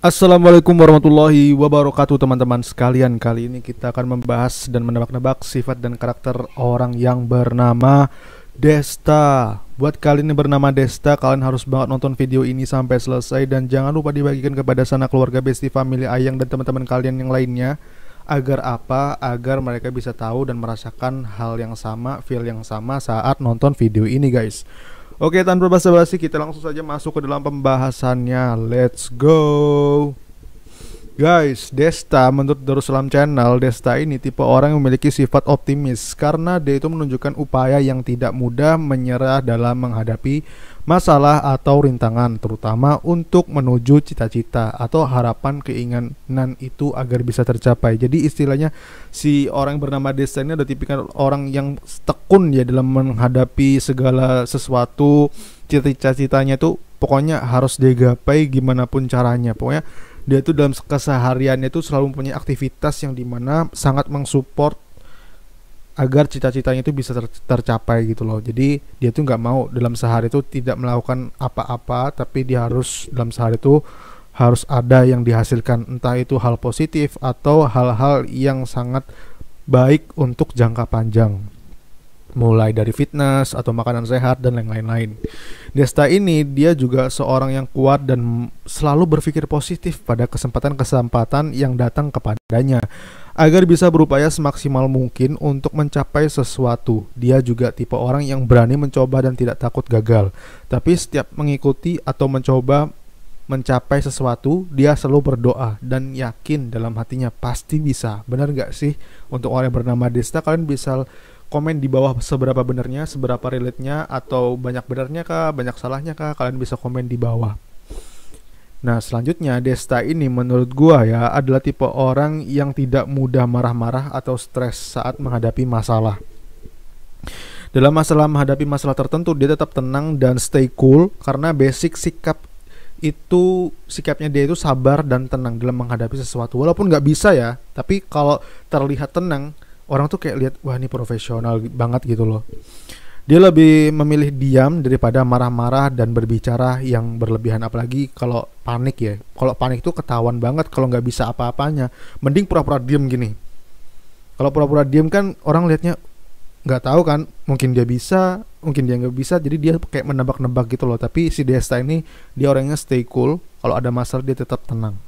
Assalamualaikum warahmatullahi wabarakatuh teman-teman sekalian. Kali ini kita akan membahas dan menebak-nebak sifat dan karakter orang yang bernama Desta. Buat kalian yang bernama Desta, kalian harus banget nonton video ini sampai selesai. Dan jangan lupa dibagikan kepada sanak keluarga, besti, family, ayang, dan teman-teman kalian yang lainnya. Agar apa? Agar mereka bisa tahu dan merasakan hal yang sama, feel yang sama saat nonton video ini guys. Oke, tanpa basa-basi kita langsung saja masuk ke dalam pembahasannya. Let's go. Guys, Desta menurut Darussalam Channel, Desta ini tipe orang yang memiliki sifat optimis karena dia itu menunjukkan upaya yang tidak mudah menyerah dalam menghadapi masalah atau rintangan, terutama untuk menuju cita-cita atau harapan keinginan itu agar bisa tercapai. Jadi istilahnya si orang yang bernama Desta ini ada tipikal orang yang tekun ya dalam menghadapi segala sesuatu. Cita-citanya itu pokoknya harus digapai gimana pun caranya. Pokoknya dia tuh dalam kesehariannya itu selalu mempunyai aktivitas yang dimana sangat mensupport agar cita-citanya itu bisa tercapai gitu loh. Jadi dia tuh nggak mau dalam sehari itu tidak melakukan apa-apa, tapi dia harus dalam sehari itu harus ada yang dihasilkan, entah itu hal positif atau hal-hal yang sangat baik untuk jangka panjang, mulai dari fitness atau makanan sehat dan lain-lain. Desta ini dia juga seorang yang kuat dan selalu berpikir positif pada kesempatan-kesempatan yang datang kepadanya agar bisa berupaya semaksimal mungkin untuk mencapai sesuatu. Dia juga tipe orang yang berani mencoba dan tidak takut gagal. Tapi setiap mengikuti atau mencoba mencapai sesuatu, dia selalu berdoa dan yakin dalam hatinya pasti bisa. Benar gak sih? Untuk orang yang bernama Desta, kalian bisa komen di bawah seberapa benernya, seberapa relate-nya, atau banyak benernya kah, banyak salahnya kah, kalian bisa komen di bawah. Nah selanjutnya, Desta ini menurut gua ya adalah tipe orang yang tidak mudah marah-marah atau stres saat menghadapi masalah. Dalam masalah menghadapi masalah tertentu, dia tetap tenang dan stay cool karena basic sikapnya dia itu sabar dan tenang dalam menghadapi sesuatu. Walaupun nggak bisa ya, tapi kalau terlihat tenang, orang tuh kayak lihat, wah ini profesional banget gitu loh. Dia lebih memilih diam daripada marah-marah dan berbicara yang berlebihan, apalagi kalau panik ya. Kalau panik tuh ketahuan banget kalau nggak bisa apa-apanya. Mending pura-pura diam gini. Kalau pura-pura diam kan orang liatnya nggak tahu kan, mungkin dia bisa, mungkin dia nggak bisa, jadi dia kayak menebak-nebak gitu loh. Tapi si Desta ini dia orangnya stay cool. Kalau ada masalah dia tetap tenang.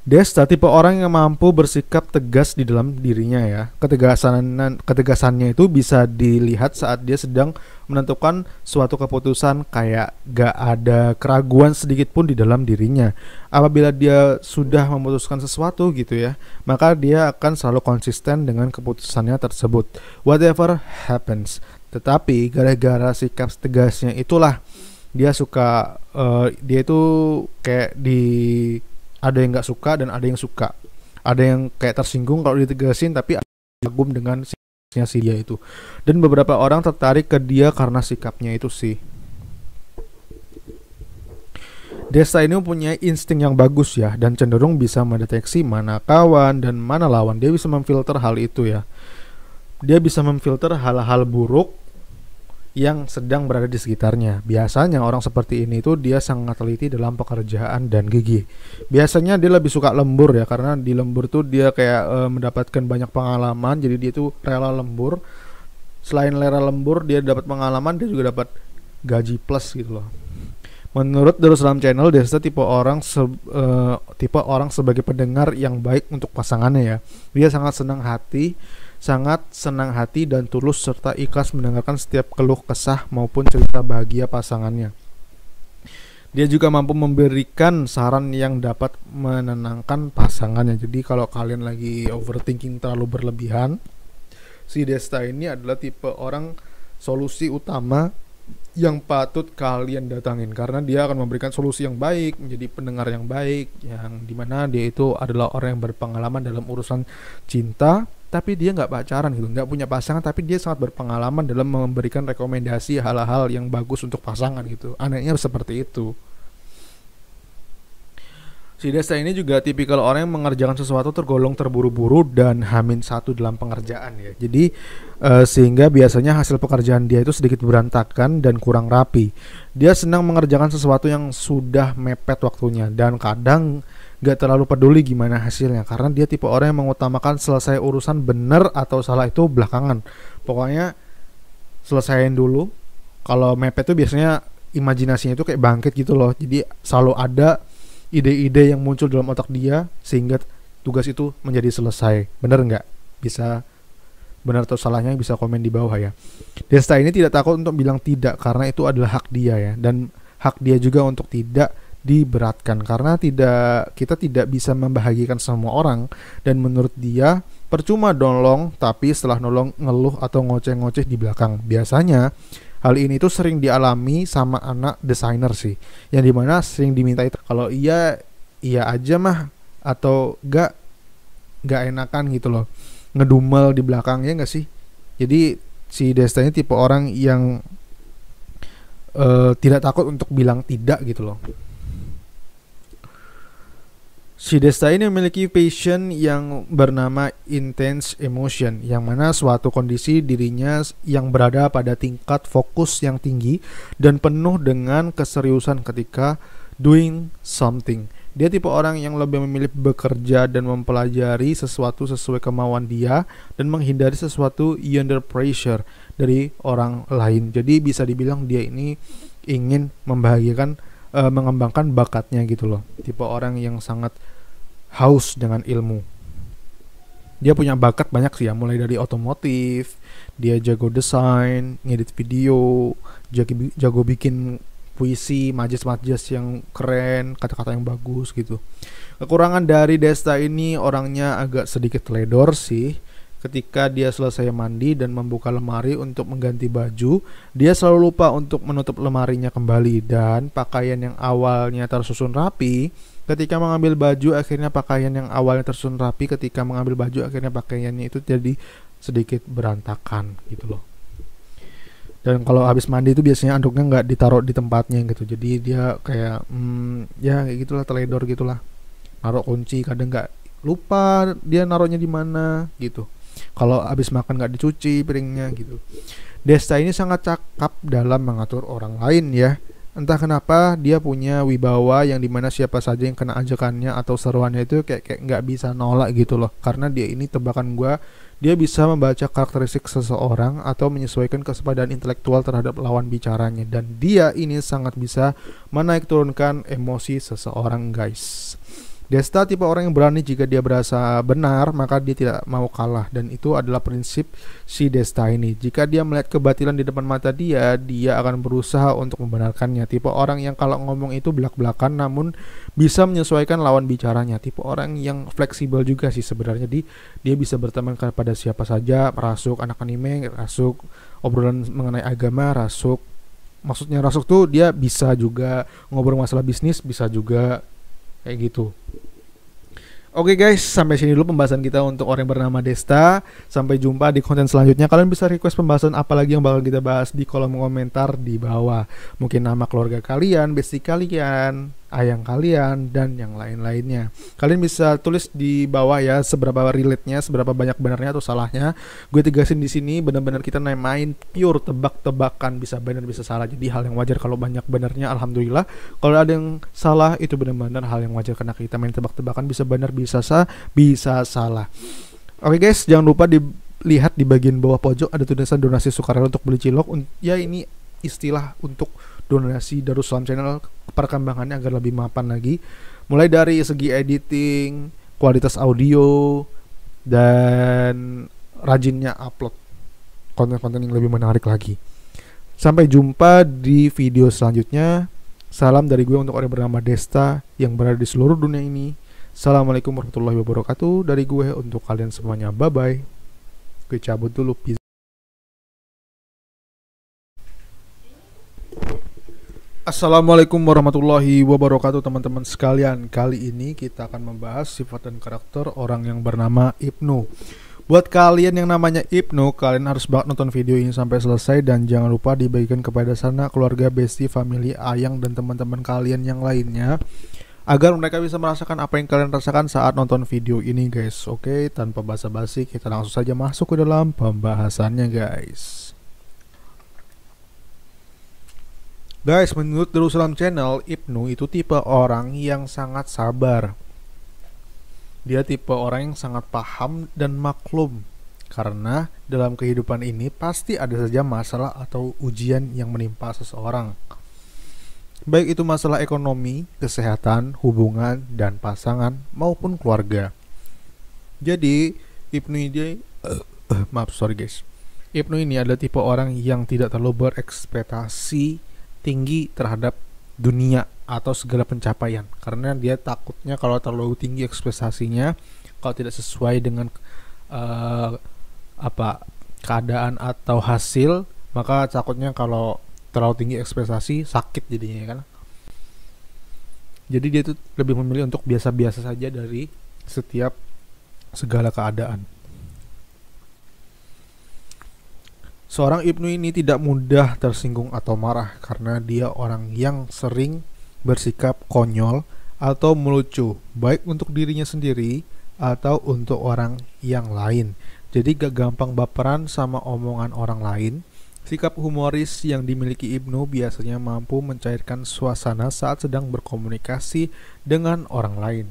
Desta tipe orang yang mampu bersikap tegas di dalam dirinya ya. Ketegasannya itu bisa dilihat saat dia sedang menentukan suatu keputusan, kayak gak ada keraguan sedikit pun di dalam dirinya. Apabila dia sudah memutuskan sesuatu gitu ya, maka dia akan selalu konsisten dengan keputusannya tersebut, whatever happens. Tetapi gara-gara sikap tegasnya itulah dia suka dia itu kayak ada yang nggak suka dan ada yang suka. Ada yang kayak tersinggung kalau ditegasin, tapi kagum dengan sikapnya si dia itu. Dan beberapa orang tertarik ke dia karena sikapnya itu sih. Desta ini mempunyai insting yang bagus ya, dan cenderung bisa mendeteksi mana kawan dan mana lawan. Dia bisa memfilter hal itu ya. Dia bisa memfilter hal-hal buruk yang sedang berada di sekitarnya. Biasanya orang seperti ini tuh dia sangat teliti dalam pekerjaan dan gigih. Biasanya dia lebih suka lembur ya, karena di lembur tuh dia kayak mendapatkan banyak pengalaman, jadi dia tuh rela lembur. Selain rela lembur, dia dapat pengalaman, dia juga dapat gaji plus gitu loh. Menurut Darussalam Channel, Desta tipe orang sebagai pendengar yang baik untuk pasangannya ya. Dia sangat senang hati dan tulus serta ikhlas mendengarkan setiap keluh kesah maupun cerita bahagia pasangannya. Dia juga mampu memberikan saran yang dapat menenangkan pasangannya. Jadi kalau kalian lagi overthinking terlalu berlebihan, si Desta ini adalah tipe orang solusi utama yang patut kalian datangin, karena dia akan memberikan solusi yang baik, menjadi pendengar yang baik, yang dimana dia itu adalah orang yang berpengalaman dalam urusan cinta, tapi dia nggak pacaran gitu, nggak punya pasangan, tapi dia sangat berpengalaman dalam memberikan rekomendasi hal-hal yang bagus untuk pasangan gitu. Anehnya seperti itu. Si Desta ini juga tipikal orang yang mengerjakan sesuatu tergolong terburu-buru dan hamin satu dalam pengerjaan ya. Jadi sehingga biasanya hasil pekerjaan dia itu sedikit berantakan dan kurang rapi. Dia senang mengerjakan sesuatu yang sudah mepet waktunya dan kadang gak terlalu peduli gimana hasilnya karena dia tipe orang yang mengutamakan selesai urusan bener atau salah itu belakangan. Pokoknya selesaiin dulu. Kalau mepet tuh biasanya imajinasinya itu kayak bangkit gitu loh. Jadi selalu ada ide-ide yang muncul dalam otak dia sehingga tugas itu menjadi selesai. Bener nggak? Bisa benar atau salahnya bisa komen di bawah ya. Desta ini tidak takut untuk bilang tidak karena itu adalah hak dia ya, dan hak dia juga untuk tidak diberatkan karena kita tidak bisa membahagiakan semua orang, dan menurut dia percuma nolong tapi setelah nolong ngeluh atau ngoceh-ngoceh di belakang. Biasanya hal ini tuh sering dialami sama anak desainer sih, yang dimana sering diminta itu kalau iya aja mah, atau gak enakan gitu loh, ngedumel di belakangnya nggak sih. Jadi si Desta ini tipe orang yang tidak takut untuk bilang tidak gitu loh. Si Desta ini memiliki passion yang bernama intense emotion, yang mana suatu kondisi dirinya yang berada pada tingkat fokus yang tinggi dan penuh dengan keseriusan ketika doing something. Dia tipe orang yang lebih memilih bekerja dan mempelajari sesuatu sesuai kemauan dia dan menghindari sesuatu under pressure dari orang lain. Jadi bisa dibilang dia ini ingin membahagiakan, mengembangkan bakatnya gitu loh. Tipe orang yang sangat haus dengan ilmu. Dia punya bakat banyak sih ya, mulai dari otomotif, dia jago desain, ngedit video, jago bikin puisi, majas-majas yang keren, kata-kata yang bagus gitu. Kekurangan dari Desta ini, orangnya agak sedikit teledor sih. Ketika dia selesai mandi dan membuka lemari untuk mengganti baju, dia selalu lupa untuk menutup lemarinya kembali, dan pakaian yang awalnya tersusun rapi ketika mengambil baju, akhirnya pakaian yang awalnya tersusun rapi ketika mengambil baju, akhirnya pakaiannya itu jadi sedikit berantakan gitu loh. Dan kalau habis mandi itu biasanya anduknya nggak ditaruh di tempatnya gitu, jadi dia kayak ya kayak gitulah, teledor gitulah, naruh kunci kadang nggak, lupa dia naruhnya di mana gitu. Kalau habis makan nggak dicuci piringnya gitu. Desta ini sangat cakap dalam mengatur orang lain ya. Entah kenapa dia punya wibawa yang dimana siapa saja yang kena ajakannya atau seruannya itu kayak nggak bisa nolak gitu loh. Karena dia ini tebakan gue, dia bisa membaca karakteristik seseorang atau menyesuaikan kesepadan intelektual terhadap lawan bicaranya, dan dia ini sangat bisa menaik turunkan emosi seseorang guys. Desta tipe orang yang berani jika dia berasa benar, maka dia tidak mau kalah, dan itu adalah prinsip si Desta ini. Jika dia melihat kebatilan di depan mata dia akan berusaha untuk membenarkannya. Tipe orang yang kalau ngomong itu belak-belakan namun bisa menyesuaikan lawan bicaranya. Tipe orang yang fleksibel juga sih sebenarnya. Dia bisa berteman kepada siapa saja, rasuk anak anime, rasuk obrolan mengenai agama, rasuk. Maksudnya rasuk tuh dia bisa juga ngobrol masalah bisnis, bisa juga kayak gitu. Oke guys, sampai sini dulu pembahasan kita untuk orang yang bernama Desta. Sampai jumpa di konten selanjutnya. Kalian bisa request pembahasan apa lagi yang bakal kita bahas di kolom komentar di bawah. Mungkin nama keluarga kalian, bestie kalian, ayang kalian, dan yang lain-lainnya. Kalian bisa tulis di bawah ya, seberapa relate-nya, seberapa banyak benarnya atau salahnya. Gue tegasin di sini benar-benar kita main pure tebak-tebakan, bisa benar bisa salah. Jadi hal yang wajar kalau banyak benarnya, alhamdulillah. Kalau ada yang salah itu benar-benar hal yang wajar karena kita main tebak-tebakan, bisa benar bisa salah. Oke guys, jangan lupa dilihat di bagian bawah pojok ada tulisan donasi sukarela untuk beli cilok. Ya ini istilah untuk donasi Darussalam Channel, perkembangannya agar lebih mapan lagi, mulai dari segi editing, kualitas audio, dan rajinnya upload konten-konten yang lebih menarik lagi. Sampai jumpa di video selanjutnya. Salam dari gue untuk orang bernama Desta yang berada di seluruh dunia ini. Assalamualaikum warahmatullahi wabarakatuh dari gue untuk kalian semuanya. Bye bye. Gue cabut dulu. Assalamualaikum warahmatullahi wabarakatuh teman-teman sekalian. Kali ini kita akan membahas sifat dan karakter orang yang bernama Ibnu. Buat kalian yang namanya Ibnu, kalian harus banget nonton video ini sampai selesai, dan jangan lupa dibagikan kepada sana keluarga, bestie, family, ayang, dan teman-teman kalian yang lainnya, agar mereka bisa merasakan apa yang kalian rasakan saat nonton video ini guys. Oke, tanpa basa-basi kita langsung saja masuk ke dalam pembahasannya guys. Guys, menurut Darussalam Channel, Ibnu itu tipe orang yang sangat sabar. Dia tipe orang yang sangat paham dan maklum. Karena dalam kehidupan ini pasti ada saja masalah atau ujian yang menimpa seseorang. Baik itu masalah ekonomi, kesehatan, hubungan, dan pasangan maupun keluarga. Jadi, Ibnu ini Ibnu ini adalah tipe orang yang tidak terlalu berekspektasi tinggi terhadap dunia atau segala pencapaian, karena dia takutnya kalau terlalu tinggi ekspektasinya, kalau tidak sesuai dengan keadaan atau hasil, maka takutnya kalau terlalu tinggi ekspektasi sakit jadinya kan. Jadi dia itu lebih memilih untuk biasa-biasa saja dari setiap segala keadaan. Seorang Ibnu ini tidak mudah tersinggung atau marah karena dia orang yang sering bersikap konyol atau melucu, baik untuk dirinya sendiri atau untuk orang yang lain. Jadi gak gampang baperan sama omongan orang lain. Sikap humoris yang dimiliki Ibnu biasanya mampu mencairkan suasana saat sedang berkomunikasi dengan orang lain.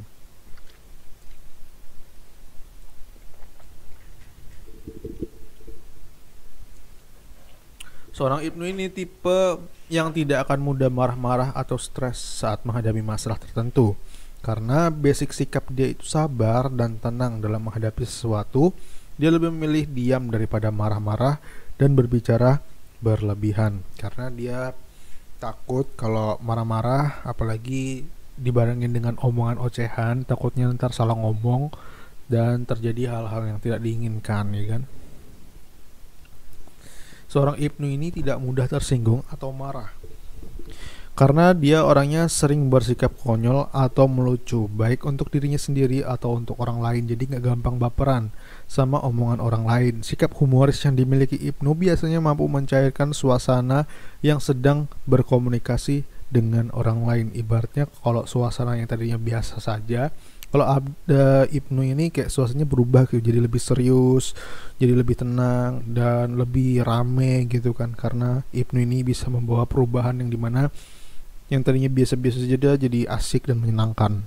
Seorang Ibnu ini tipe yang tidak akan mudah marah-marah atau stres saat menghadapi masalah tertentu. Karena basic sikap dia itu sabar dan tenang dalam menghadapi sesuatu, dia lebih memilih diam daripada marah-marah dan berbicara berlebihan. Karena dia takut kalau marah-marah, apalagi dibarengin dengan omongan ocehan, takutnya ntar salah ngomong dan terjadi hal-hal yang tidak diinginkan, ya kan? Seorang Ibnu ini tidak mudah tersinggung atau marah karena dia orangnya sering bersikap konyol atau melucu, baik untuk dirinya sendiri atau untuk orang lain. Jadi gak gampang baperan sama omongan orang lain. Sikap humoris yang dimiliki Ibnu biasanya mampu mencairkan suasana yang sedang berkomunikasi dengan orang lain. Ibaratnya kalau suasana yang tadinya biasa saja, kalau ada Ibnu ini kayak suasananya berubah gitu, jadi lebih serius, jadi lebih tenang dan lebih rame gitu kan, karena Ibnu ini bisa membawa perubahan yang dimana yang tadinya biasa-biasa saja jadi asik dan menyenangkan.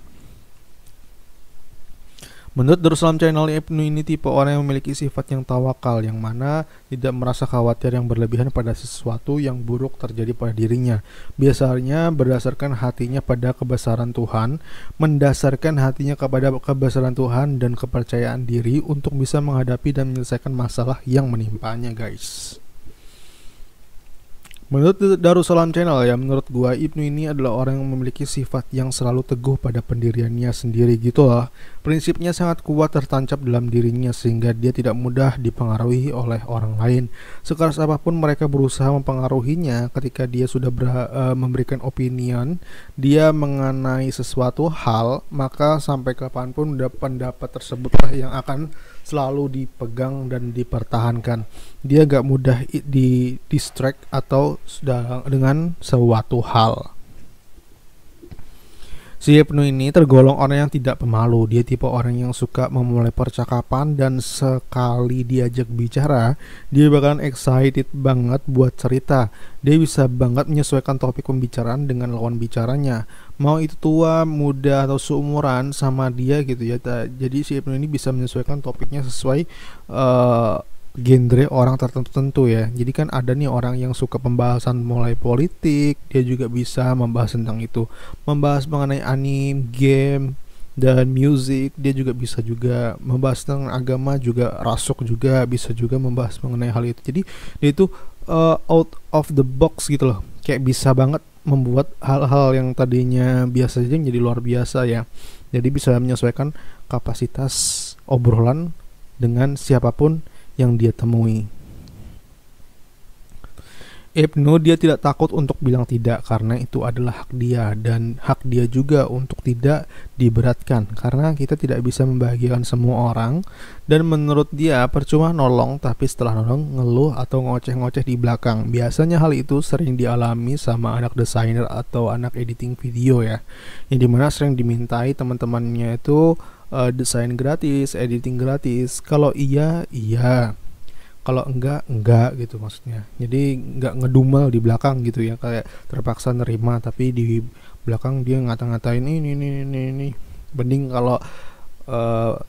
Menurut Darussalam Channel, Ibnu ini tipe orang yang memiliki sifat yang tawakal, yang mana tidak merasa khawatir yang berlebihan pada sesuatu yang buruk terjadi pada dirinya. Biasanya berdasarkan hatinya pada kebesaran Tuhan, mendasarkan hatinya kepada kebesaran Tuhan dan kepercayaan diri untuk bisa menghadapi dan menyelesaikan masalah yang menimpanya guys. Menurut Darussalam Channel ya, menurut gua Ibnu ini adalah orang yang memiliki sifat yang selalu teguh pada pendiriannya sendiri gitu lah. Prinsipnya sangat kuat tertancap dalam dirinya sehingga dia tidak mudah dipengaruhi oleh orang lain. Sekeras apapun mereka berusaha mempengaruhinya, ketika dia sudah memberikan opinion dia mengenai sesuatu hal, maka sampai kapanpun pendapat tersebutlah yang akan selalu dipegang dan dipertahankan. Dia gak mudah di distract atau dengan suatu hal. Si Ibnu ini tergolong orang yang tidak pemalu. Dia tipe orang yang suka memulai percakapan dan sekali diajak bicara, dia bakalan excited banget buat cerita. Dia bisa banget menyesuaikan topik pembicaraan dengan lawan bicaranya. Mau itu tua, muda, atau seumuran sama dia gitu ya. Jadi si Ibnu ini bisa menyesuaikan topiknya sesuai genre orang tertentu ya. Jadi kan ada nih orang yang suka pembahasan mulai politik, dia juga bisa membahas tentang itu. Membahas mengenai anime, game, dan music, dia juga bisa juga membahas tentang agama, juga rasuk juga bisa juga membahas mengenai hal itu. Jadi dia itu out of the box gitu loh. Kayak bisa banget membuat hal-hal yang tadinya biasa saja menjadi luar biasa ya. Jadi bisa menyesuaikan kapasitas obrolan dengan siapapun yang dia temui. Ibnu dia tidak takut untuk bilang tidak karena itu adalah hak dia, dan hak dia juga untuk tidak diberatkan karena kita tidak bisa membahagiakan semua orang. Dan menurut dia percuma nolong tapi setelah nolong ngeluh atau ngoceh-ngoceh di belakang. Biasanya hal itu sering dialami sama anak desainer atau anak editing video ya, yang dimana sering dimintai teman-temannya itu desain gratis, editing gratis. Kalau iya iya, kalau enggak gitu maksudnya. Jadi enggak ngedumel di belakang gitu ya, kayak terpaksa nerima tapi di belakang dia ngata-ngatain ini. Mending kalau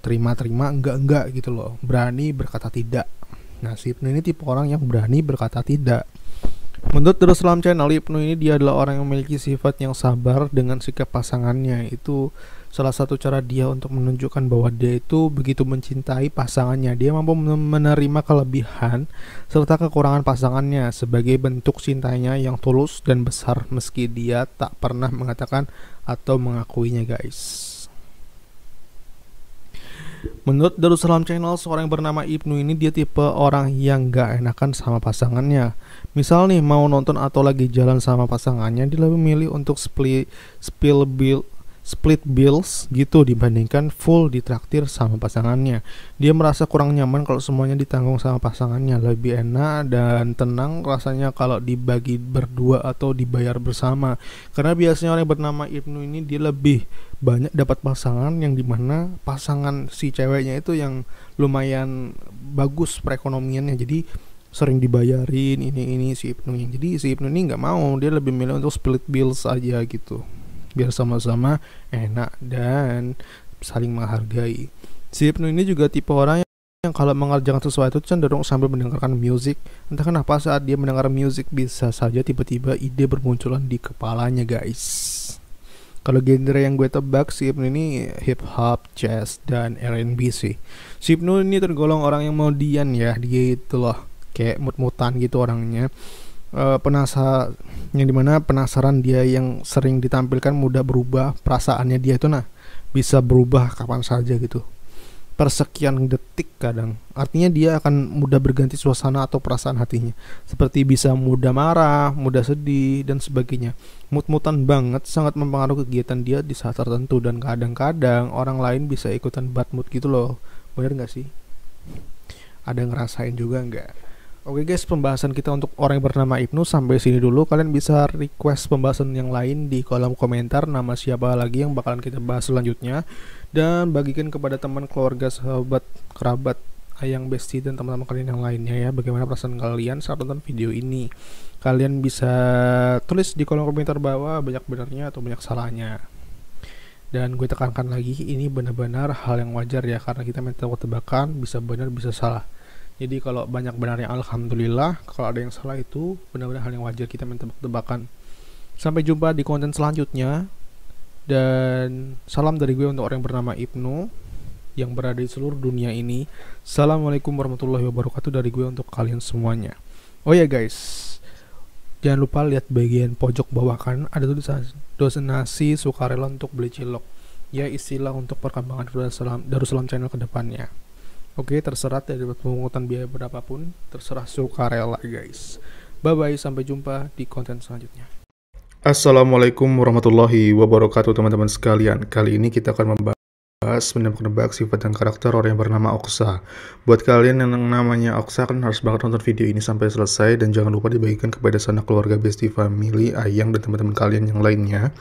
terima-terima enggak gitu loh, berani berkata tidak. Nah, si Ibnu ini tipe orang yang berani berkata tidak. Menurut Darussalam Channel, Ibnu ini dia adalah orang yang memiliki sifat yang sabar dengan sikap pasangannya. Itu salah satu cara dia untuk menunjukkan bahwa dia itu begitu mencintai pasangannya. Dia mampu menerima kelebihan serta kekurangan pasangannya sebagai bentuk cintanya yang tulus dan besar, meski dia tak pernah mengatakan atau mengakuinya, guys. Menurut Darussalam Channel, seorang yang bernama Ibnu ini dia tipe orang yang gak enakan sama pasangannya. Misal nih mau nonton atau lagi jalan sama pasangannya, dia lebih milih untuk split bills gitu dibandingkan full ditraktir sama pasangannya. Dia merasa kurang nyaman kalau semuanya ditanggung sama pasangannya. Lebih enak dan tenang rasanya kalau dibagi berdua atau dibayar bersama. Karena biasanya orang yang bernama Ibnu ini dia lebih banyak dapat pasangan yang dimana pasangan si ceweknya itu yang lumayan bagus perekonomiannya, jadi sering dibayarin ini si Ibnu ini. Jadi si Ibnu ini nggak mau, dia lebih milih untuk split bills aja gitu, biar sama-sama enak dan saling menghargai. Si Ibnu ini juga tipe orang yang kalau mengerjakan sesuatu cenderung sambil mendengarkan musik. Entah kenapa saat dia mendengar musik bisa saja tiba-tiba ide bermunculan di kepalanya, guys. Kalau genre yang gue tebak, si Ibnu ini hip hop, jazz, dan R&B sih. Si Ibnu ini tergolong orang yang melodian ya, dia itu loh kayak mut-mutan gitu orangnya. Yang dimana penasaran dia yang sering ditampilkan mudah berubah, perasaannya dia itu bisa berubah kapan saja gitu, persekian detik kadang. Artinya dia akan mudah berganti suasana atau perasaan hatinya, seperti bisa mudah marah, mudah sedih, dan sebagainya. Mut-mutan banget, sangat mempengaruhi kegiatan dia di saat tertentu, dan kadang-kadang orang lain bisa ikutan bad mood gitu loh. Bener gak sih? Ada ngerasain juga nggak? Oke guys, pembahasan kita untuk orang yang bernama Ibnu sampai sini dulu. Kalian bisa request pembahasan yang lain di kolom komentar, nama siapa lagi yang bakalan kita bahas selanjutnya, dan bagikan kepada teman, keluarga, sahabat, kerabat, ayang, besti, dan teman-teman kalian yang lainnya ya. Bagaimana perasaan kalian saat nonton video ini? Kalian bisa tulis di kolom komentar bawah banyak benarnya atau banyak salahnya. Dan gue tekankan lagi, ini benar-benar hal yang wajar ya, karena kita main tebak-tebakan, bisa benar bisa salah. Jadi kalau banyak benarnya alhamdulillah, kalau ada yang salah itu benar-benar hal yang wajar, kita main tebak-tebakan. Sampai jumpa di konten selanjutnya, dan salam dari gue untuk orang yang bernama Ibnu yang berada di seluruh dunia ini. Assalamualaikum warahmatullahi wabarakatuh dari gue untuk kalian semuanya. Oh ya guys, jangan lupa lihat bagian pojok bawah kan, ada tulisan donasi sukarela untuk beli cilok, ya istilah untuk perkembangan Darussalam Channel ke depannya. Oke, terserah dari pemungutan biaya berapapun, terserah sukarela guys. Bye bye, sampai jumpa di konten selanjutnya. Assalamualaikum warahmatullahi wabarakatuh teman-teman sekalian. Kali ini kita akan membahas menebak-nebak sifat dan karakter orang yang bernama Oksa. Buat kalian yang namanya Oksa, kan harus banget nonton video ini sampai selesai, dan jangan lupa dibagikan kepada sanak keluarga, besti, family, ayang, dan teman-teman kalian yang lainnya,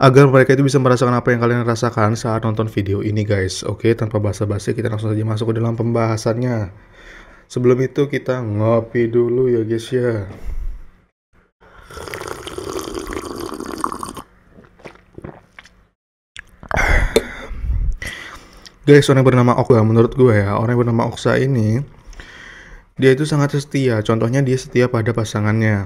agar mereka itu bisa merasakan apa yang kalian rasakan saat nonton video ini guys. Oke, tanpa basa-basi kita langsung saja masuk ke dalam pembahasannya. Sebelum itu kita ngopi dulu ya guys ya. Guys, orang yang bernama Oksa, menurut gue ya, orang yang bernama Oksa ini dia itu sangat setia. Contohnya dia setia pada pasangannya,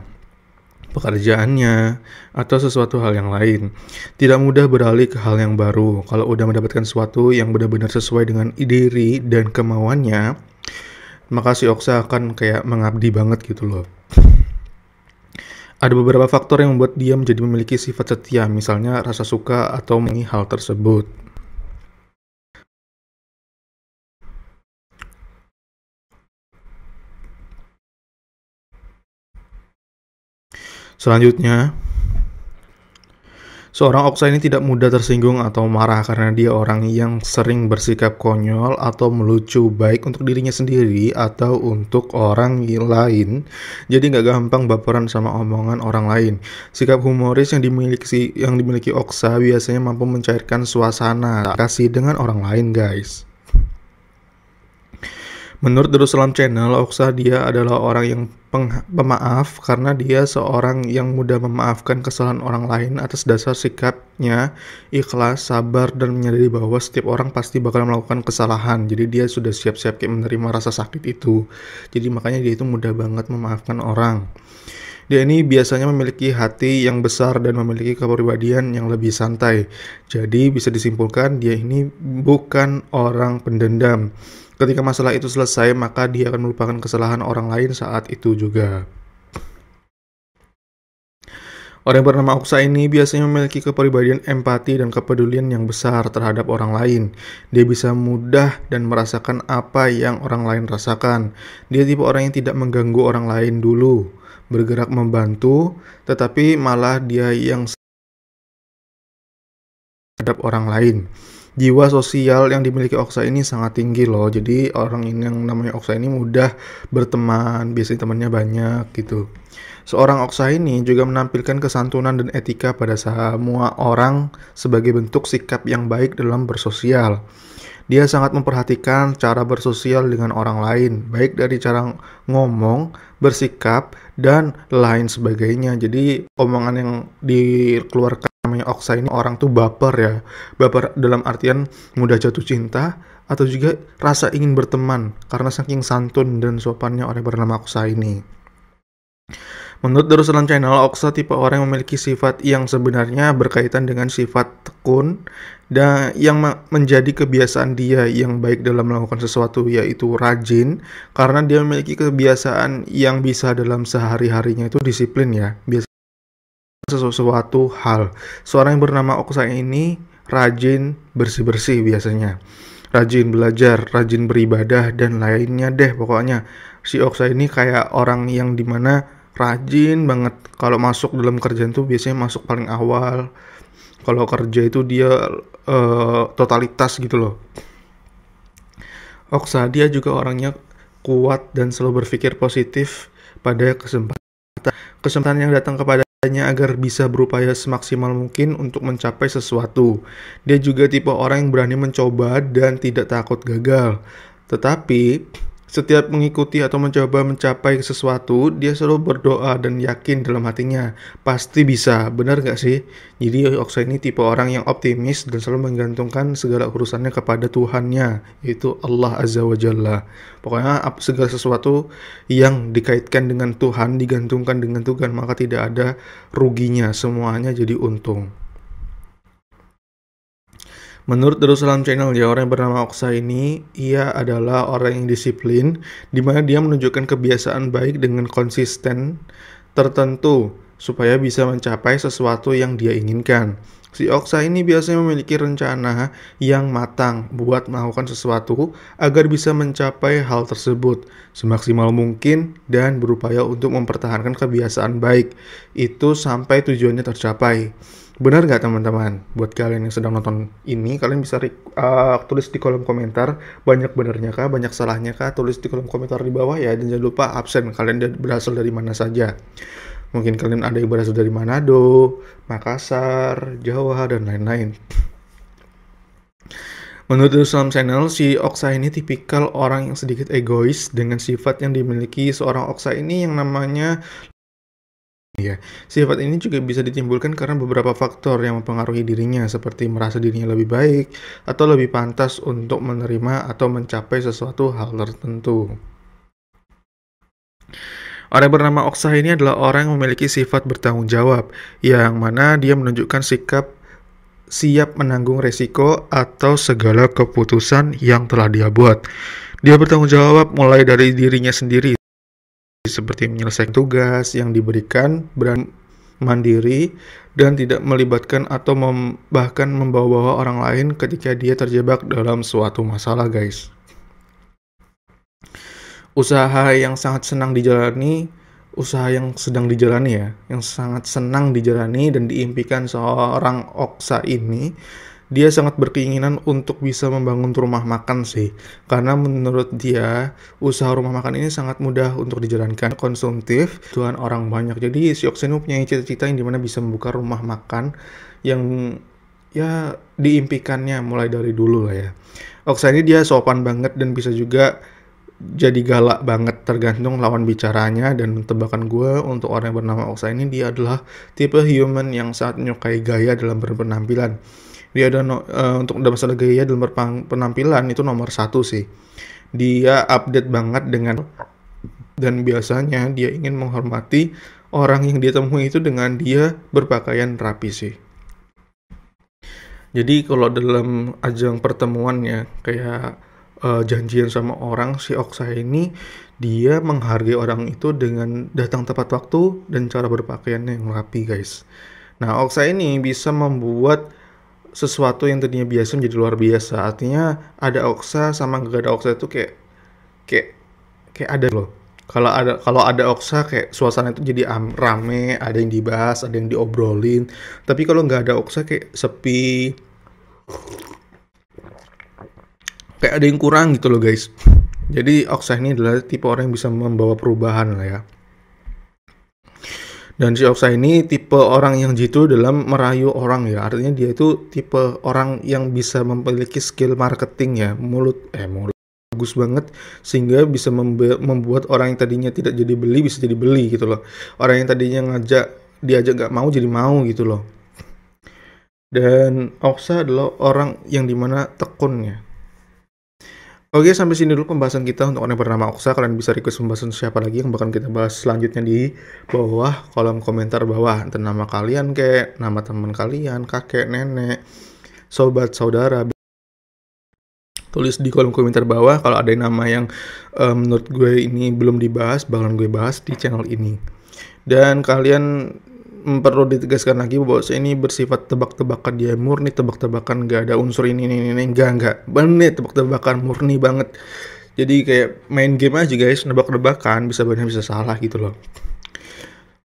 pekerjaannya, atau sesuatu hal yang lain. Tidak mudah beralih ke hal yang baru. Kalau udah mendapatkan sesuatu yang benar-benar sesuai dengan diri dan kemauannya, maka si Oksa akan kayak mengabdi banget gitu loh. Ada beberapa faktor yang membuat dia menjadi memiliki sifat setia, misalnya rasa suka atau mengenai hal tersebut. Selanjutnya, seorang Oksa ini tidak mudah tersinggung atau marah karena dia orang yang sering bersikap konyol atau melucu, baik untuk dirinya sendiri atau untuk orang lain. Jadi nggak gampang baperan sama omongan orang lain. Sikap humoris yang dimiliki Oksa biasanya mampu mencairkan suasana kasih dengan orang lain, guys. Menurut Darussalam Channel, Oksa dia adalah orang yang pemaaf karena dia seorang yang mudah memaafkan kesalahan orang lain atas dasar sikapnya ikhlas, sabar, dan menyadari bahwa setiap orang pasti bakal melakukan kesalahan. Jadi dia sudah siap-siap kayak menerima rasa sakit itu. Jadi makanya dia itu mudah banget memaafkan orang. Dia ini biasanya memiliki hati yang besar dan memiliki kepribadian yang lebih santai. Jadi bisa disimpulkan dia ini bukan orang pendendam. Ketika masalah itu selesai, maka dia akan melupakan kesalahan orang lain saat itu juga. Orang yang bernama Oksa ini biasanya memiliki kepribadian empati dan kepedulian yang besar terhadap orang lain. Dia bisa mudah dan merasakan apa yang orang lain rasakan. Dia tipe orang yang tidak mengganggu orang lain dulu, bergerak membantu, tetapi malah dia yang terhadap orang lain. Jiwa sosial yang dimiliki Oksa ini sangat tinggi loh. Jadi orang ini yang namanya Oksa ini mudah berteman, biasanya temannya banyak gitu. Seorang Oksa ini juga menampilkan kesantunan dan etika pada semua orang sebagai bentuk sikap yang baik dalam bersosial. Dia sangat memperhatikan cara bersosial dengan orang lain, baik dari cara ngomong, bersikap, dan lain sebagainya. Jadi omongan yang dikeluarkan namanya Oksa ini orang tuh baper ya. Baper dalam artian mudah jatuh cinta atau juga rasa ingin berteman karena saking santun dan sopannya orang bernama Oksa ini. Menurut Darussalam Channel, Oksa tipe orang yang memiliki sifat yang sebenarnya berkaitan dengan sifat tekun dan yang menjadi kebiasaan dia yang baik dalam melakukan sesuatu, yaitu rajin, karena dia memiliki kebiasaan yang bisa dalam sehari-harinya itu disiplin ya, biasa sesuatu hal. Seorang yang bernama Oksa ini rajin bersih-bersih biasanya, rajin belajar, rajin beribadah, dan lainnya deh pokoknya. Si Oksa ini kayak orang yang dimana rajin banget. Kalau masuk dalam kerjaan tuh biasanya masuk paling awal. Kalau kerja itu dia totalitas gitu loh. Oksa dia juga orangnya kuat dan selalu berpikir positif pada kesempatan yang datang kepadanya agar bisa berupaya semaksimal mungkin untuk mencapai sesuatu. Dia juga tipe orang yang berani mencoba dan tidak takut gagal. Tetapi setiap mengikuti atau mencoba mencapai sesuatu, dia selalu berdoa dan yakin dalam hatinya, pasti bisa. Benar gak sih? Jadi Oksa ini tipe orang yang optimis dan selalu menggantungkan segala urusannya kepada Tuhannya, yaitu Allah Azza wa Jalla. Pokoknya segala sesuatu yang dikaitkan dengan Tuhan, digantungkan dengan Tuhan, maka tidak ada ruginya, semuanya jadi untung. Menurut Darussalam Channel, ya, orang yang bernama Oksa ini, ia adalah orang yang disiplin, di mana dia menunjukkan kebiasaan baik dengan konsisten tertentu, supaya bisa mencapai sesuatu yang dia inginkan. Si Oksa ini biasanya memiliki rencana yang matang buat melakukan sesuatu agar bisa mencapai hal tersebut semaksimal mungkin dan berupaya untuk mempertahankan kebiasaan baik itu sampai tujuannya tercapai. Benar nggak teman-teman? Buat kalian yang sedang nonton ini, kalian bisa tulis di kolom komentar banyak benernya kah, banyak salahnya kah, tulis di kolom komentar di bawah ya. Dan jangan lupa absen kalian berasal dari mana saja. Mungkin kalian ada yang berasal dari Manado, Makassar, Jawa, dan lain-lain. Menurut Darussalam Channel, si Oksa ini tipikal orang yang sedikit egois dengan sifat yang dimiliki seorang Oksa ini yang namanya ya. Sifat ini juga bisa ditimbulkan karena beberapa faktor yang mempengaruhi dirinya, seperti merasa dirinya lebih baik atau lebih pantas untuk menerima atau mencapai sesuatu hal tertentu. Orang yang bernama Oksa ini adalah orang yang memiliki sifat bertanggung jawab, yang mana dia menunjukkan sikap siap menanggung resiko atau segala keputusan yang telah dia buat. Dia bertanggung jawab mulai dari dirinya sendiri, seperti menyelesaikan tugas yang diberikan, berani mandiri, dan tidak melibatkan atau bahkan membawa-bawa orang lain ketika dia terjebak dalam suatu masalah, guys. Usaha yang sangat senang dijalani usaha yang sedang dijalani ya, yang sangat senang dijalani dan diimpikan seorang Oksa ini. Dia sangat berkeinginan untuk bisa membangun rumah makan sih, karena menurut dia usaha rumah makan ini sangat mudah untuk dijalankan, konsumtif, tujuan orang banyak. Jadi si Oksa ini punya cita-cita yang dimana bisa membuka rumah makan yang ya diimpikannya mulai dari dulu lah ya. Oksa ini dia sopan banget dan bisa juga jadi galak banget tergantung lawan bicaranya. Dan tebakan gue untuk orang yang bernama Oksa ini, dia adalah tipe human yang sangat menyukai gaya dalam berpenampilan. Dia ada untuk masalah gaya dalam penampilan itu nomor 1 sih. Dia update banget dengan, dan biasanya dia ingin menghormati orang yang dia temui itu dengan dia berpakaian rapi sih. Jadi kalau dalam ajang pertemuannya kayak janjian sama orang, si Oksa ini dia menghargai orang itu dengan datang tepat waktu dan cara berpakaiannya yang rapi guys. Nah, Oksa ini bisa membuat sesuatu yang tadinya biasa menjadi luar biasa. Artinya ada Oksa sama gak ada Oksa itu kayak kayak kayak ada loh. Kalau ada Oksa kayak suasana itu jadi rame, ada yang dibahas, ada yang diobrolin. Tapi kalau nggak ada Oksa kayak sepi, kayak ada yang kurang gitu loh guys. Jadi Oksa ini adalah tipe orang yang bisa membawa perubahan lah ya. Dan si Oksa ini tipe orang yang jitu dalam merayu orang ya. Artinya dia itu tipe orang yang bisa memiliki skill marketing ya. Mulut bagus banget sehingga bisa membuat orang yang tadinya tidak jadi beli bisa jadi beli gitu loh. Orang yang tadinya diajak gak mau jadi mau gitu loh. Dan Oksa adalah orang yang dimana tekunnya. Oke, sampai sini dulu pembahasan kita untuk orang yang bernama Oksa. Kalian bisa request pembahasan siapa lagi yang bakal kita bahas selanjutnya di bawah kolom komentar bawah. Entah nama kalian kayak nama teman kalian, kakek, nenek, sobat, saudara. Tulis di kolom komentar bawah kalau ada nama yang menurut gue ini belum dibahas, bakalan gue bahas di channel ini. Dan kalian perlu ditegaskan lagi bahwa ini bersifat tebak-tebakan, dia murni tebak-tebakan, gak ada unsur ini enggak bener, tebak-tebakan murni banget. Jadi kayak main game aja guys, nebak-nebakan, bisa benar bisa salah gitu loh.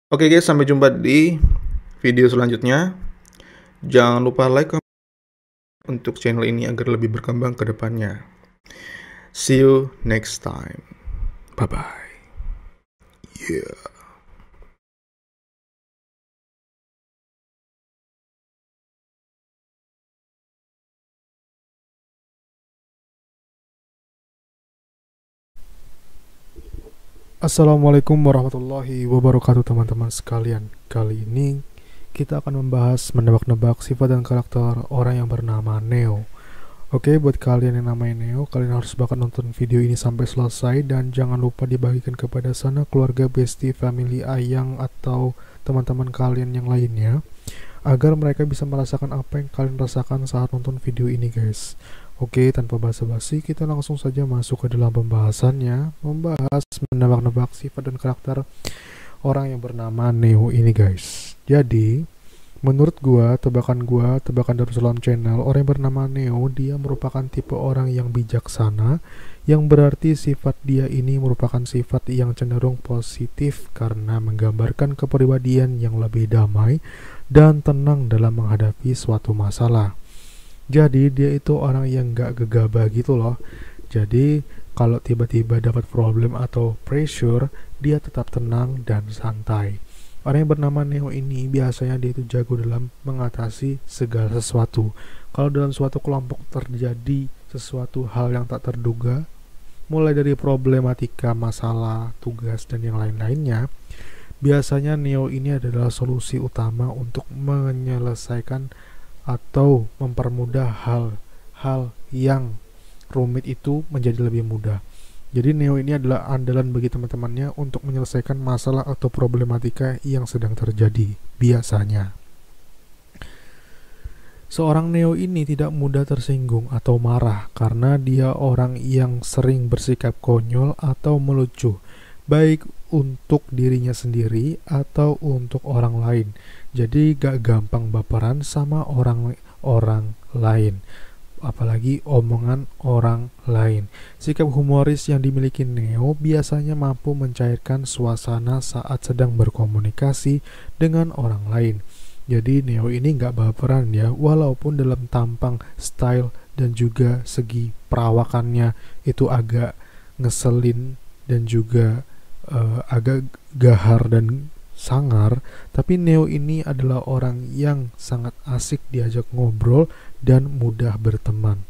Oke guys, sampai jumpa di video selanjutnya. Jangan lupa like untuk channel ini agar lebih berkembang ke depannya. See you next time. Bye bye. Yeah. Assalamualaikum warahmatullahi wabarakatuh teman-teman sekalian. Kali ini kita akan membahas menebak-nebak sifat dan karakter orang yang bernama Neo. Oke, buat kalian yang namanya Neo, kalian harus bakal nonton video ini sampai selesai. Dan jangan lupa dibagikan kepada sana keluarga, bestie, family, ayang, atau teman-teman kalian yang lainnya, agar mereka bisa merasakan apa yang kalian rasakan saat nonton video ini guys. Oke, tanpa basa-basi kita langsung saja masuk ke dalam pembahasannya, membahas menebak-nebak sifat dan karakter orang yang bernama Neo ini guys. Jadi, menurut tebakan Darussalam Channel, orang yang bernama Neo, dia merupakan tipe orang yang bijaksana, yang berarti sifat dia ini merupakan sifat yang cenderung positif karena menggambarkan kepribadian yang lebih damai dan tenang dalam menghadapi suatu masalah. Jadi dia itu orang yang gak gegabah gitu loh. Jadi kalau tiba-tiba dapat problem atau pressure, dia tetap tenang dan santai. Orang yang bernama Neo ini biasanya dia itu jago dalam mengatasi segala sesuatu. Kalau dalam suatu kelompok terjadi sesuatu hal yang tak terduga, mulai dari problematika, masalah, tugas, dan yang lain-lainnya, biasanya Neo ini adalah solusi utama untuk menyelesaikan atau mempermudah hal-hal yang rumit itu menjadi lebih mudah. Jadi Neo ini adalah andalan bagi teman-temannya untuk menyelesaikan masalah atau problematika yang sedang terjadi biasanya. Seorang Neo ini tidak mudah tersinggung atau marah karena dia orang yang sering bersikap konyol atau melucu, baik untuk dirinya sendiri atau untuk orang lain. Jadi gak gampang baperan sama orang lain. apalagi omongan orang lain. Sikap humoris yang dimiliki Neo biasanya mampu mencairkan suasana saat sedang berkomunikasi dengan orang lain. Jadi Neo ini nggak baperan ya, walaupun dalam tampang, style, dan juga segi perawakannya itu agak ngeselin dan juga agak gahar dan sangar, tapi Neo ini adalah orang yang sangat asik diajak ngobrol dan mudah berteman.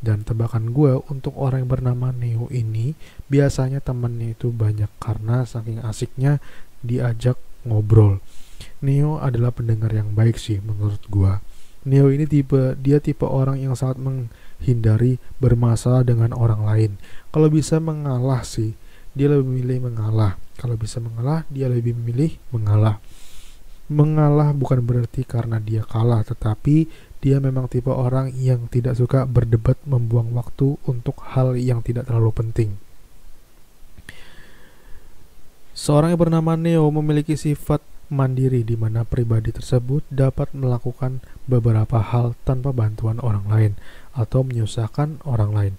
Dan tebakan gue untuk orang yang bernama Neo ini biasanya temannya itu banyak karena saking asiknya diajak ngobrol. Neo adalah pendengar yang baik sih menurut gue. Neo ini tipe orang yang sangat menghindari bermasalah dengan orang lain. Kalau bisa mengalah sih, dia lebih memilih mengalah. Kalau bisa mengalah, dia lebih memilih mengalah. Mengalah bukan berarti karena dia kalah, tetapi dia memang tipe orang yang tidak suka berdebat membuang waktu untuk hal yang tidak terlalu penting. Seorang yang bernama Neo memiliki sifat mandiri di mana pribadi tersebut dapat melakukan beberapa hal tanpa bantuan orang lain atau menyusahkan orang lain.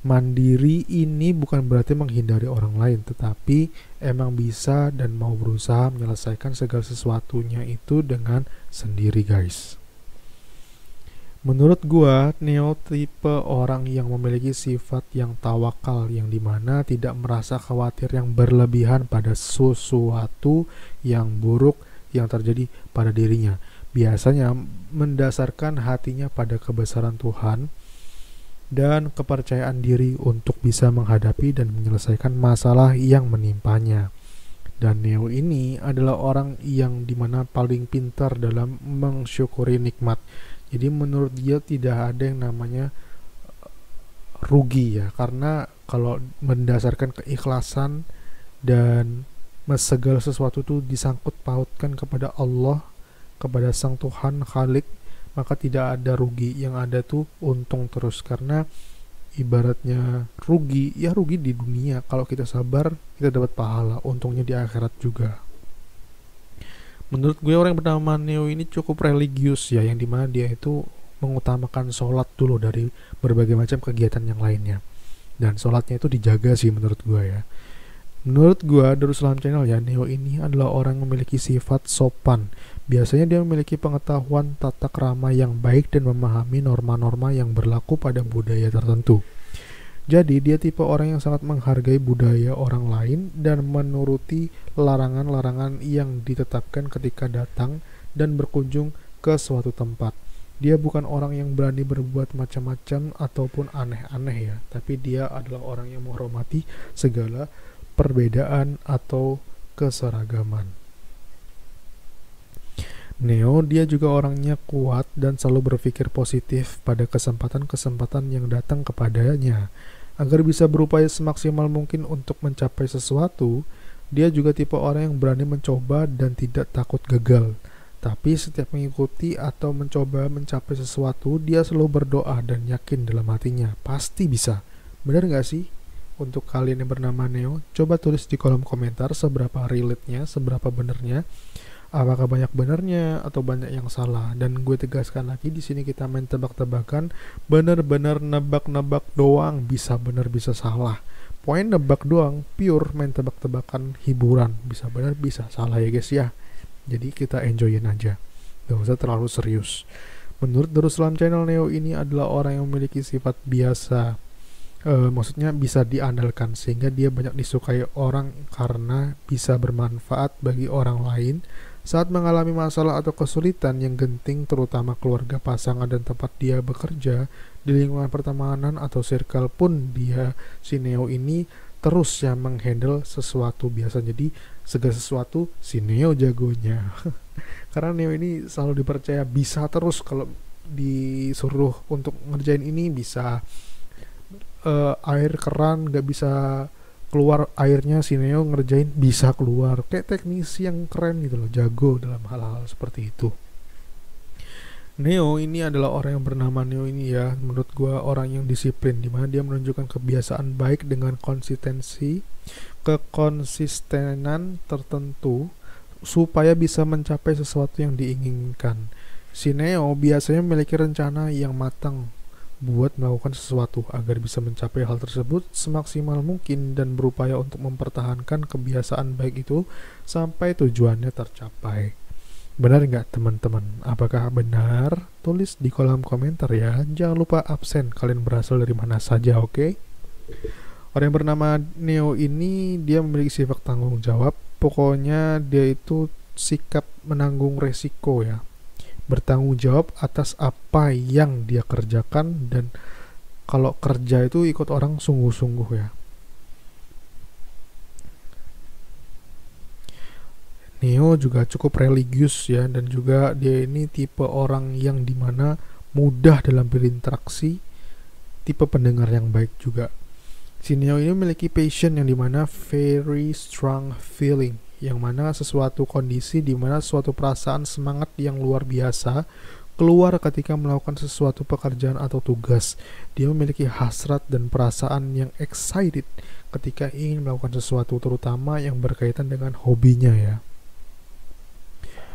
Mandiri ini bukan berarti menghindari orang lain, tetapi emang bisa dan mau berusaha menyelesaikan segala sesuatunya itu dengan sendiri, guys. Menurut gua, Neo tipe orang yang memiliki sifat yang tawakal, yang dimana tidak merasa khawatir yang berlebihan pada sesuatu yang buruk yang terjadi pada dirinya. Biasanya mendasarkan hatinya pada kebesaran Tuhan dan kepercayaan diri untuk bisa menghadapi dan menyelesaikan masalah yang menimpanya. Dan Neo ini adalah orang yang dimana paling pintar dalam mensyukuri nikmat. Jadi menurut dia tidak ada yang namanya rugi ya, karena kalau mendasarkan keikhlasan dan segala sesuatu itu disangkut pautkan kepada Allah, kepada Sang Tuhan Khalik, maka tidak ada rugi. Yang ada tuh untung terus, karena ibaratnya rugi di dunia. Kalau kita sabar, kita dapat pahala, untungnya di akhirat juga. Menurut gue orang yang bernama Neo ini cukup religius ya, yang dimana dia itu mengutamakan sholat dulu dari berbagai macam kegiatan yang lainnya, dan sholatnya itu dijaga sih menurut gue ya. Menurut gue, Darussalam Channel ya, Neo ini adalah orang yang memiliki sifat sopan. Biasanya dia memiliki pengetahuan tata krama yang baik dan memahami norma-norma yang berlaku pada budaya tertentu. Jadi dia tipe orang yang sangat menghargai budaya orang lain dan menuruti larangan-larangan yang ditetapkan ketika datang dan berkunjung ke suatu tempat. Dia bukan orang yang berani berbuat macam-macam ataupun aneh-aneh ya, tapi dia adalah orang yang menghormati segala perbedaan atau keseragaman. Neo dia juga orangnya kuat dan selalu berpikir positif pada kesempatan-kesempatan yang datang kepadanya. Agar bisa berupaya semaksimal mungkin untuk mencapai sesuatu, dia juga tipe orang yang berani mencoba dan tidak takut gagal. Tapi setiap mengikuti atau mencoba mencapai sesuatu, dia selalu berdoa dan yakin dalam hatinya, pasti bisa. Benar gak sih? Untuk kalian yang bernama Neo, coba tulis di kolom komentar seberapa relate-nya, seberapa benernya. Apakah banyak benernya atau banyak yang salah? Dan gue tegaskan lagi, di sini kita main tebak-tebakan, bener-bener nebak-nebak doang, bisa bener bisa salah. Poin nebak doang, pure main tebak-tebakan hiburan, bisa bener bisa salah ya guys ya. Jadi kita enjoyin aja, gak usah terlalu serius. Menurut Darussalam Channel, Neo ini adalah orang yang memiliki sifat biasa. Maksudnya bisa diandalkan, sehingga dia banyak disukai orang karena bisa bermanfaat bagi orang lain saat mengalami masalah atau kesulitan yang genting, terutama keluarga, pasangan, dan tempat dia bekerja. Di lingkungan pertemanan atau circle pun si Neo ini terus yang menghandle sesuatu biasa. Jadi segala sesuatu si Neo jagonya. Karena Neo ini selalu dipercaya bisa terus, kalau disuruh untuk ngerjain ini bisa. Air keran gak bisa keluar airnya, si Neo ngerjain bisa keluar. Kayak teknisi yang keren gitu loh, jago dalam hal-hal seperti itu. Neo ini adalah orang yang bernama Neo ini ya, menurut gua orang yang disiplin, dimana dia menunjukkan kebiasaan baik dengan kekonsistenan tertentu supaya bisa mencapai sesuatu yang diinginkan. Si Neo biasanya memiliki rencana yang matang buat melakukan sesuatu agar bisa mencapai hal tersebut semaksimal mungkin dan berupaya untuk mempertahankan kebiasaan baik itu sampai tujuannya tercapai. Benar nggak teman-teman? Apakah benar? Tulis di kolom komentar ya. Jangan lupa absen kalian berasal dari mana saja, oke? Orang yang bernama Neo ini dia memiliki sifat tanggung jawab. Pokoknya dia itu sikap menanggung resiko ya. Bertanggung jawab atas apa yang dia kerjakan, dan kalau kerja itu ikut orang sungguh-sungguh ya. Neo juga cukup religius ya, dan juga dia ini tipe orang yang dimana mudah dalam berinteraksi, tipe pendengar yang baik juga. Si Neo ini memiliki passion yang dimana very strong feeling, yang mana sesuatu kondisi dimana suatu perasaan semangat yang luar biasa keluar ketika melakukan sesuatu pekerjaan atau tugas. Dia memiliki hasrat dan perasaan yang excited ketika ingin melakukan sesuatu, terutama yang berkaitan dengan hobinya ya.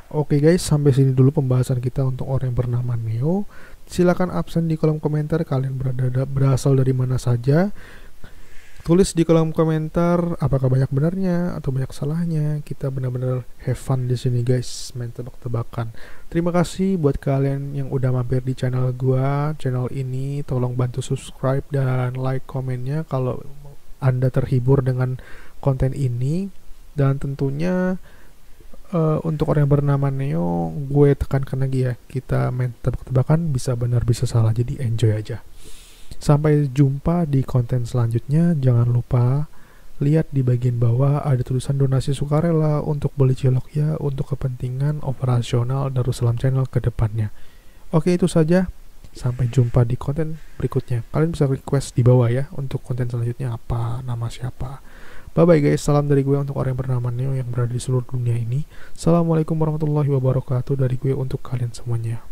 Oke guys, sampai sini dulu pembahasan kita untuk orang yang bernama Neo. Silakan absen di kolom komentar kalian berasal dari mana saja. Tulis di kolom komentar apakah banyak benarnya atau banyak salahnya. Kita benar-benar have fun di sini guys, main tebak-tebakan. Terima kasih buat kalian yang udah mampir di channel gua, channel ini. Tolong bantu subscribe dan like komennya kalau Anda terhibur dengan konten ini. Dan tentunya untuk orang yang bernama Neo, gue tekankan lagi ya, kita main tebak-tebakan, bisa benar bisa salah, jadi enjoy aja. Sampai jumpa di konten selanjutnya. Jangan lupa lihat di bagian bawah ada tulisan donasi sukarela untuk beli cilok ya, untuk kepentingan operasional Darussalam Channel ke depannya. Oke, itu saja. Sampai jumpa di konten berikutnya. Kalian bisa request di bawah ya untuk konten selanjutnya apa, nama siapa. Bye bye guys, salam dari gue untuk orang yang bernama Neo yang berada di seluruh dunia ini. Assalamualaikum warahmatullahi wabarakatuh dari gue untuk kalian semuanya.